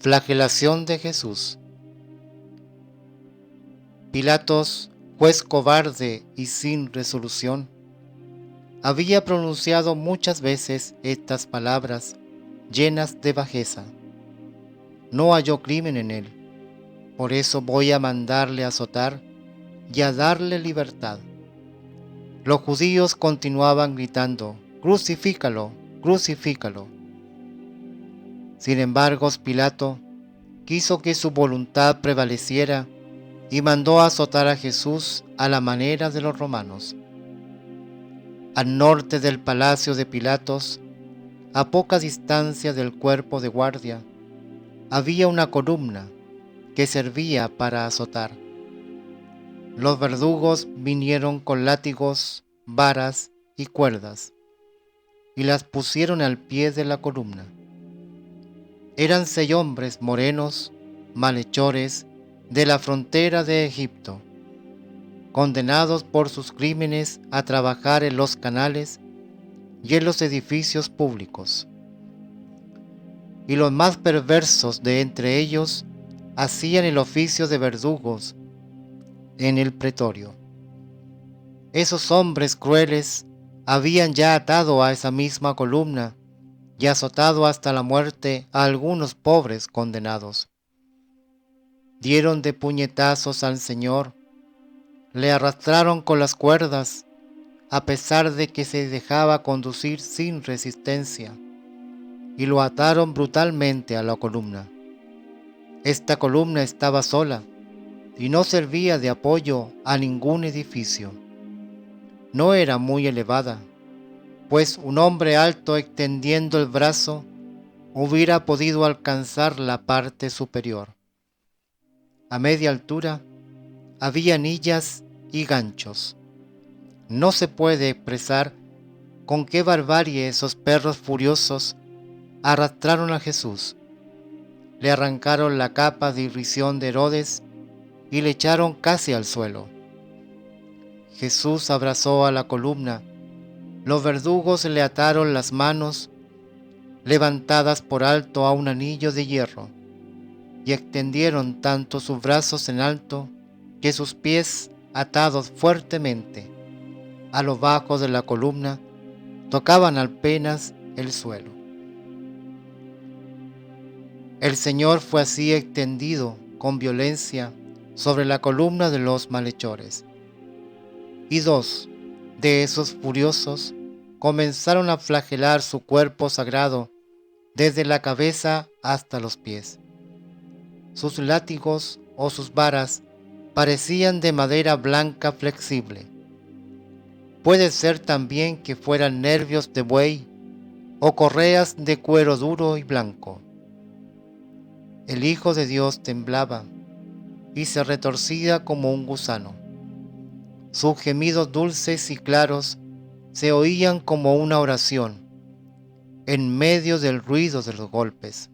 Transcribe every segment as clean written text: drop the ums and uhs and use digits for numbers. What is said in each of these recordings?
Flagelación de Jesús. Pilatos, juez cobarde y sin resolución, había pronunciado muchas veces estas palabras llenas de bajeza. No halló crimen en él, por eso voy a mandarle azotar y a darle libertad. Los judíos continuaban gritando: «Crucifícalo, crucifícalo». Sin embargo, Pilato quiso que su voluntad prevaleciera y mandó azotar a Jesús a la manera de los romanos. Al norte del palacio de Pilatos, a poca distancia del cuerpo de guardia, había una columna que servía para azotar. Los verdugos vinieron con látigos, varas y cuerdas, y las pusieron al pie de la columna. Eran 6 hombres morenos, malhechores, de la frontera de Egipto, condenados por sus crímenes a trabajar en los canales y en los edificios públicos. Y los más perversos de entre ellos hacían el oficio de verdugos en el pretorio. Esos hombres crueles habían ya atado a esa misma columna y azotado hasta la muerte a algunos pobres condenados. Dieron de puñetazos al Señor, le arrastraron con las cuerdas, a pesar de que se dejaba conducir sin resistencia, y lo ataron brutalmente a la columna. Esta columna estaba sola y no servía de apoyo a ningún edificio. No era muy elevada, pues un hombre alto extendiendo el brazo hubiera podido alcanzar la parte superior. A media altura había anillas y ganchos. No se puede expresar con qué barbarie esos perros furiosos arrastraron a Jesús. Le arrancaron la capa de irrisión de Herodes y le echaron casi al suelo. Jesús abrazó a la columna. Los verdugos le ataron las manos, levantadas por alto a un anillo de hierro, y extendieron tanto sus brazos en alto que sus pies, atados fuertemente a lo bajo de la columna, tocaban apenas el suelo. El Señor fue así extendido con violencia sobre la columna de los malhechores, y 2 de esos furiosos comenzaron a flagelar su cuerpo sagrado desde la cabeza hasta los pies. Sus látigos o sus varas parecían de madera blanca flexible. Puede ser también que fueran nervios de buey o correas de cuero duro y blanco. El Hijo de Dios temblaba y se retorcía como un gusano. Sus gemidos dulces y claros se oían como una oración en medio del ruido de los golpes.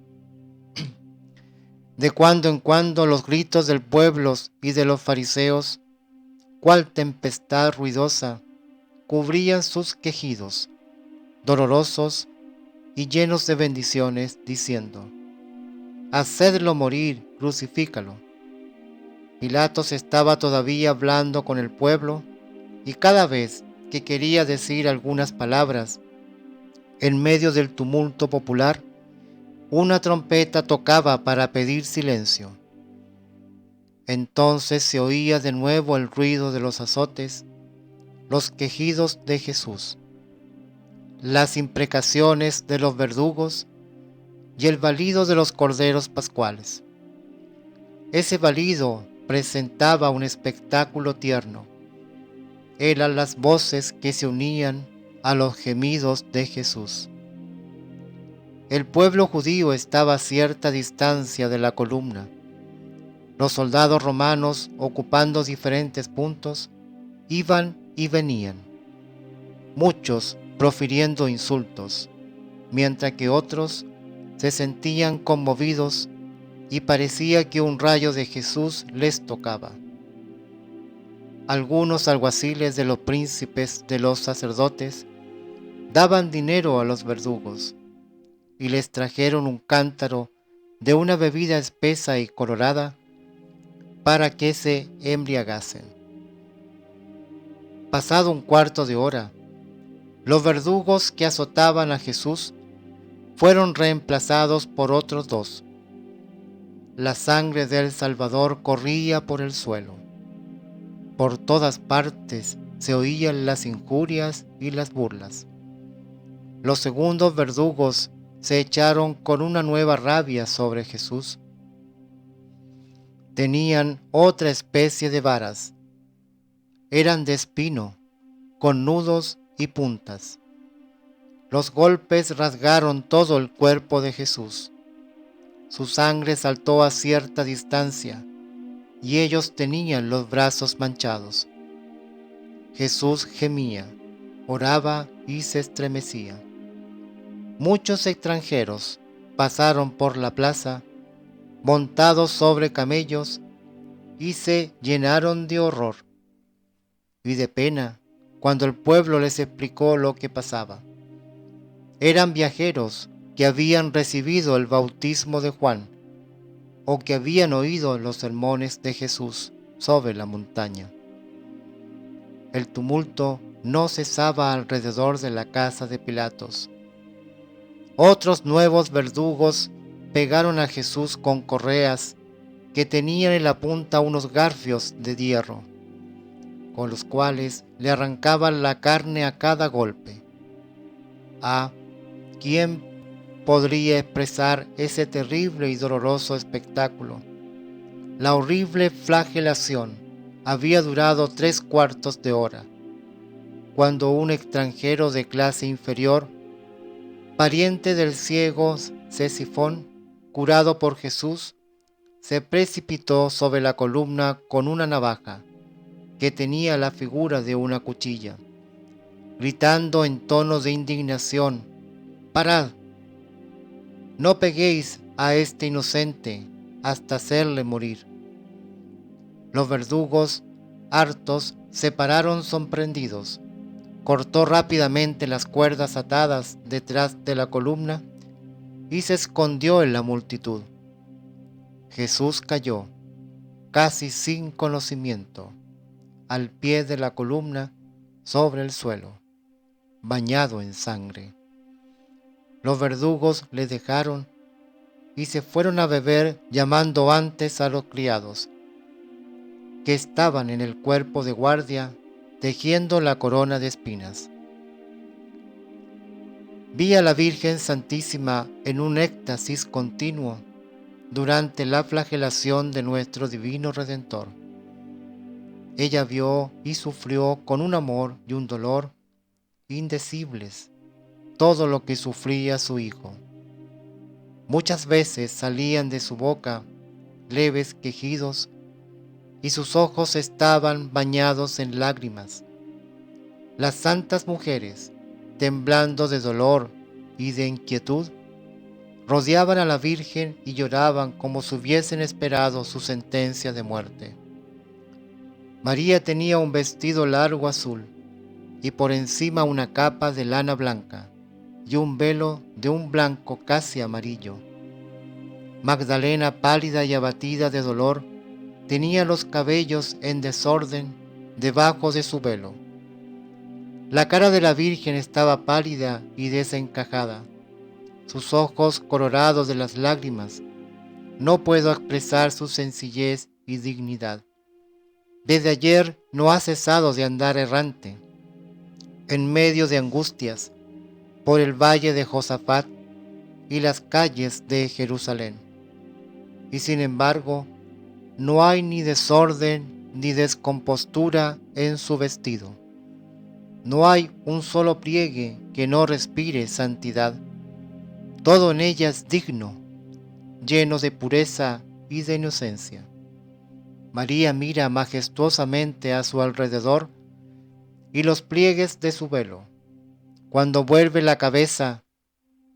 De cuando en cuando los gritos del pueblo y de los fariseos, cual tempestad ruidosa, cubrían sus quejidos, dolorosos y llenos de bendiciones, diciendo: «Hacedlo morir, crucifícalo». Pilatos estaba todavía hablando con el pueblo, y cada vez que quería decir algunas palabras, en medio del tumulto popular, una trompeta tocaba para pedir silencio. Entonces se oía de nuevo el ruido de los azotes, los quejidos de Jesús, las imprecaciones de los verdugos y el balido de los corderos pascuales. Ese balido presentaba un espectáculo tierno. Eran las voces que se unían a los gemidos de Jesús. El pueblo judío estaba a cierta distancia de la columna. Los soldados romanos, ocupando diferentes puntos, iban y venían, muchos profiriendo insultos, mientras que otros se sentían conmovidos y parecía que un rayo de Jesús les tocaba. Algunos alguaciles de los príncipes de los sacerdotes daban dinero a los verdugos y les trajeron un cántaro de una bebida espesa y colorada para que se embriagasen. Pasado un cuarto de hora, los verdugos que azotaban a Jesús fueron reemplazados por otros 2. La sangre del Salvador corría por el suelo. Por todas partes se oían las injurias y las burlas. Los segundos verdugos se echaron con una nueva rabia sobre Jesús. Tenían otra especie de varas. Eran de espino, con nudos y puntas. Los golpes rasgaron todo el cuerpo de Jesús. Su sangre saltó a cierta distancia, y ellos tenían los brazos manchados. Jesús gemía, oraba y se estremecía. Muchos extranjeros pasaron por la plaza, montados sobre camellos, y se llenaron de horror y de pena cuando el pueblo les explicó lo que pasaba. Eran viajeros que habían recibido el bautismo de Juan o que habían oído los sermones de Jesús sobre la montaña. El tumulto no cesaba alrededor de la casa de Pilatos. Otros nuevos verdugos pegaron a Jesús con correas que tenían en la punta unos garfios de hierro, con los cuales le arrancaban la carne a cada golpe. ¿Quién podría expresar ese terrible y doloroso espectáculo? La horrible flagelación había durado 3/4 de hora, cuando un extranjero de clase inferior, pariente del ciego Cesifón, curado por Jesús, se precipitó sobre la columna con una navaja que tenía la figura de una cuchilla, gritando en tono de indignación: «¡Parad! No peguéis a este inocente hasta hacerle morir». Los verdugos, hartos, se pararon sorprendidos. Cortó rápidamente las cuerdas atadas detrás de la columna y se escondió en la multitud. Jesús cayó, casi sin conocimiento, al pie de la columna sobre el suelo, bañado en sangre. Los verdugos le dejaron y se fueron a beber, llamando antes a los criados, que estaban en el cuerpo de guardia tejiendo la corona de espinas. Vi a la Virgen Santísima en un éxtasis continuo durante la flagelación de nuestro Divino Redentor. Ella vio y sufrió con un amor y un dolor indecibles todo lo que sufría su Hijo. Muchas veces salían de su boca leves quejidos y sus ojos estaban bañados en lágrimas. Las santas mujeres, temblando de dolor y de inquietud, rodeaban a la Virgen y lloraban como si hubiesen esperado su sentencia de muerte. María tenía un vestido largo azul y por encima una capa de lana blanca y un velo de un blanco casi amarillo. Magdalena, pálida y abatida de dolor, tenía los cabellos en desorden debajo de su velo. La cara de la Virgen estaba pálida y desencajada, sus ojos colorados de las lágrimas. No puedo expresar su sencillez y dignidad. Desde ayer no ha cesado de andar errante, en medio de angustias, por el valle de Josafat y las calles de Jerusalén. Y sin embargo, no hay ni desorden ni descompostura en su vestido. No hay un solo pliegue que no respire santidad. Todo en ella es digno, lleno de pureza y de inocencia. María mira majestuosamente a su alrededor y los pliegues de su velo, cuando vuelve la cabeza,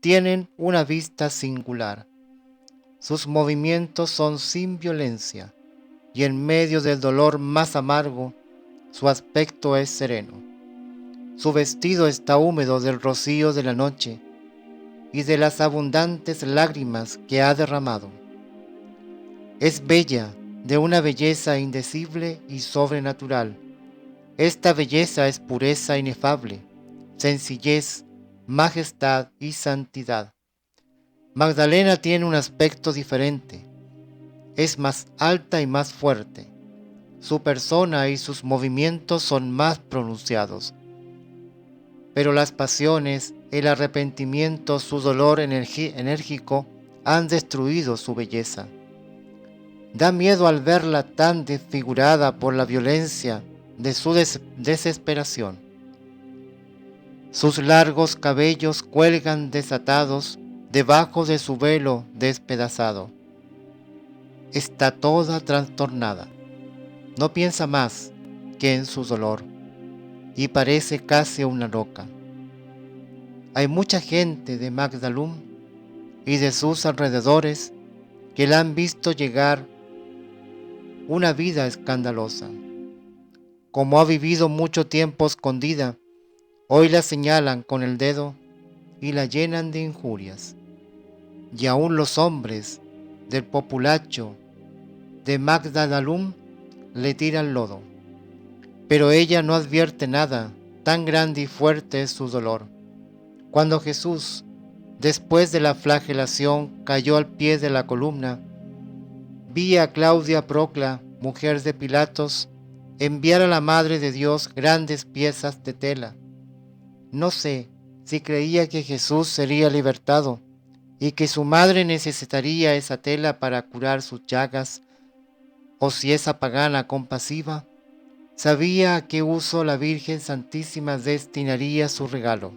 tienen una vista singular. Sus movimientos son sin violencia, y en medio del dolor más amargo, su aspecto es sereno. Su vestido está húmedo del rocío de la noche, y de las abundantes lágrimas que ha derramado. Es bella, de una belleza indecible y sobrenatural. Esta belleza es pureza inefable, sencillez, majestad y santidad. Magdalena tiene un aspecto diferente. Es más alta y más fuerte. Su persona y sus movimientos son más pronunciados. Pero las pasiones, el arrepentimiento, su dolor enérgico han destruido su belleza. Da miedo al verla tan desfigurada por la violencia de su desesperación. Sus largos cabellos cuelgan desatados debajo de su velo despedazado. Está toda trastornada. No piensa más que en su dolor y parece casi una loca. Hay mucha gente de Magdalum y de sus alrededores que la han visto llegar una vida escandalosa. Como ha vivido mucho tiempo escondida, hoy la señalan con el dedo y la llenan de injurias. Y aún los hombres del populacho de Magdalum le tiran lodo. Pero ella no advierte nada, tan grande y fuerte es su dolor. Cuando Jesús, después de la flagelación, cayó al pie de la columna, vi a Claudia Procla, mujer de Pilatos, enviar a la Madre de Dios grandes piezas de tela. No sé si creía que Jesús sería libertado y que su madre necesitaría esa tela para curar sus llagas, o si esa pagana compasiva sabía a qué uso la Virgen Santísima destinaría su regalo.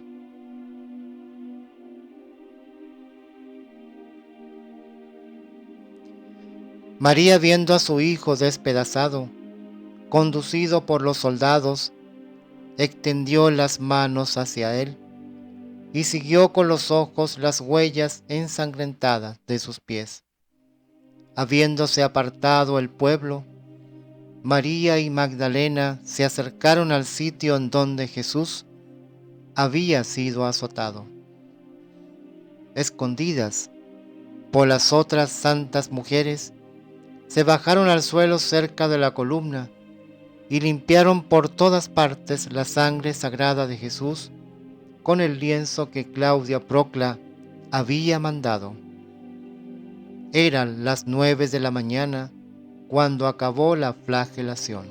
María, viendo a su hijo despedazado, conducido por los soldados, extendió las manos hacia él y siguió con los ojos las huellas ensangrentadas de sus pies. Habiéndose apartado el pueblo, María y Magdalena se acercaron al sitio en donde Jesús había sido azotado. Escondidas por las otras santas mujeres, se bajaron al suelo cerca de la columna y limpiaron por todas partes la sangre sagrada de Jesús con el lienzo que Claudia Procla había mandado. Eran las 9 de la mañana cuando acabó la flagelación.